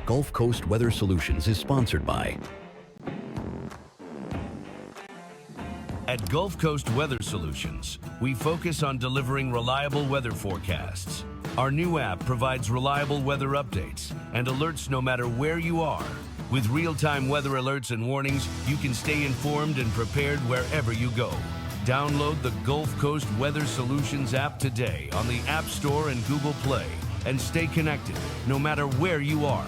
Gulf Coast Weather Solutions is sponsored by. At Gulf Coast Weather Solutions, we focus on delivering reliable weather forecasts. Our new app provides reliable weather updates and alerts no matter where you are. With real-time weather alerts and warnings, you can stay informed and prepared wherever you go. Download the Gulf Coast Weather Solutions app today on the App Store and Google Play and stay connected no matter where you are.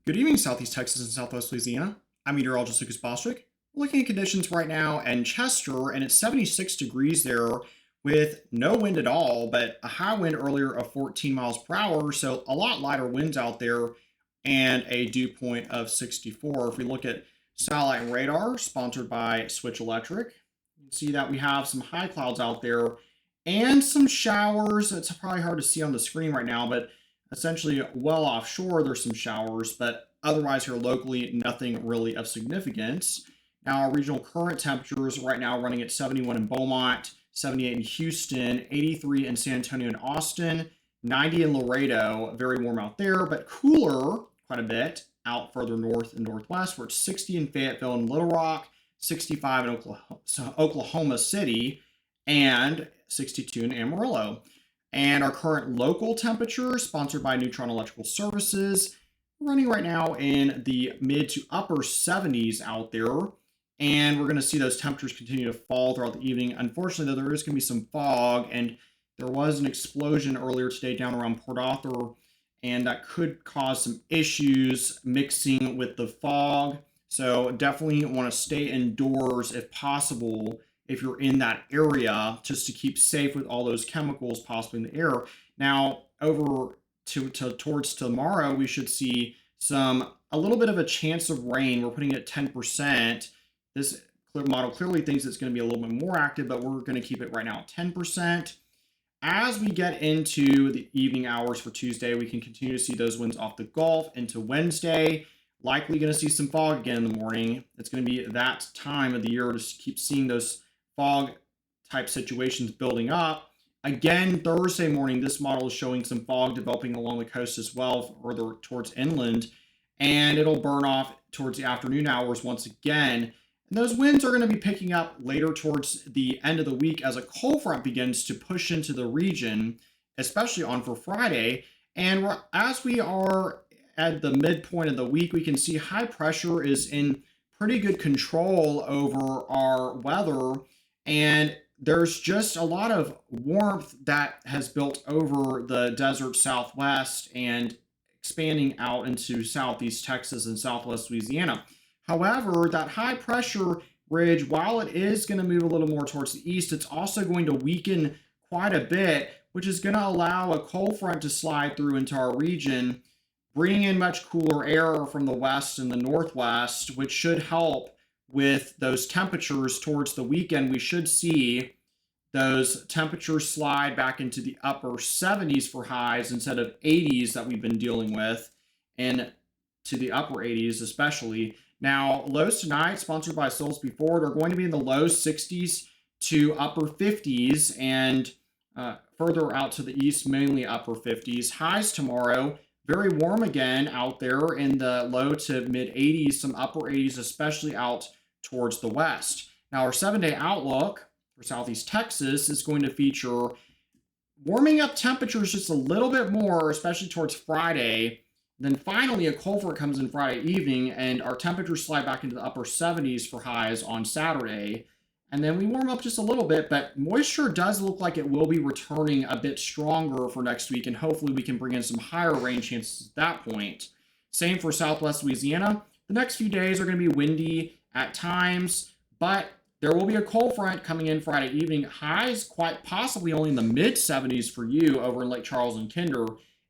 Good evening, Southeast Texas and Southwest Louisiana. I'm meteorologist Lucas Bostwick. We're looking at conditions right now in Chester, and it's 76 degrees there with no wind at all, but a high wind earlier of 14 miles per hour, so a lot lighter winds out there, and a dew point of 64. If we look at satellite and radar, sponsored by Switch Electric, you can see that we have some high clouds out there and some showers. It's probably hard to see on the screen right now, but essentially well offshore there's some showers, but otherwise here locally nothing really of significance. Now our regional current temperatures right now running at 71 in Beaumont, 78 in Houston, 83 in San Antonio and Austin, 90 in Laredo. Very warm out there, but cooler quite a bit out further north and northwest, where it's 60 in Fayetteville and Little Rock, 65 in Oklahoma City, and 62 in Amarillo. And our current local temperature, sponsored by Neutron Electrical Services, running right now in the mid to upper 70s out there. And we're going to see those temperatures continue to fall throughout the evening. Unfortunately, though, there is going to be some fog, and there was an explosion earlier today down around Port Arthur, and that could cause some issues mixing with the fog. So definitely want to stay indoors if possible if you're in that area, just to keep safe with all those chemicals possibly in the air. Now, over towards tomorrow, we should see a little bit of a chance of rain. We're putting it at 10%. This model clearly thinks it's going to be a little bit more active, but we're going to keep it right now at 10%. As we get into the evening hours for Tuesday, we can continue to see those winds off the Gulf into Wednesday. Likely going to see some fog again in the morning. It's going to be that time of the year to keep seeing those fog type situations building up. Again, Thursday morning, this model is showing some fog developing along the coast as well, further towards inland, and it'll burn off towards the afternoon hours once again. And those winds are going to be picking up later towards the end of the week as a cold front begins to push into the region, especially on for Friday. And as we are at the midpoint of the week, we can see high pressure is in pretty good control over our weather. And there's just a lot of warmth that has built over the desert southwest and expanding out into southeast Texas and southwest Louisiana. However, that high pressure ridge, while it is going to move a little more towards the east, it's also going to weaken quite a bit, which is going to allow a cold front to slide through into our region, bringing in much cooler air from the west and the northwest, which should help with those temperatures towards the weekend. We should see those temperatures slide back into the upper 70s for highs instead of 80s that we've been dealing with, and to the upper 80s especially. Now, lows tonight, sponsored by Soulsby Ford, are going to be in the low 60s to upper 50s, and further out to the east, mainly upper 50s. Highs tomorrow, very warm again out there in the low to mid 80s, some upper 80s, especially out towards the west. Now, our 7-day outlook for Southeast Texas is going to feature warming up temperatures just a little bit more, especially towards Friday. Then finally, a cold front comes in Friday evening, and our temperatures slide back into the upper 70s for highs on Saturday. And then we warm up just a little bit, but moisture does look like it will be returning a bit stronger for next week, and hopefully we can bring in some higher rain chances at that point. Same for Southwest Louisiana. The next few days are going to be windy at times, but there will be a cold front coming in Friday evening. Highs quite possibly only in the mid-70s for you over in Lake Charles and Kinder,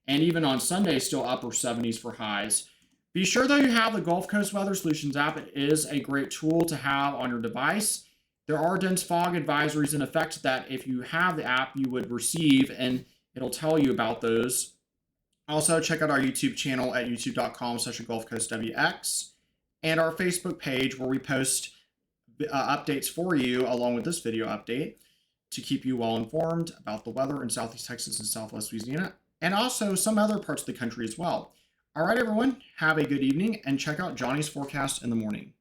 and even on Sunday, still upper 70s for highs. Be sure, though, you have the Gulf Coast Weather Solutions app. It is a great tool to have on your device. There are dense fog advisories in effect that if you have the app, you would receive, and it'll tell you about those. Also, check out our YouTube channel at youtube.com/GulfCoastWX and our Facebook page where we post updates for you along with this video update to keep you well informed about the weather in Southeast Texas and Southwest Louisiana, and also some other parts of the country as well. All right, everyone, have a good evening and check out Johnny's forecast in the morning.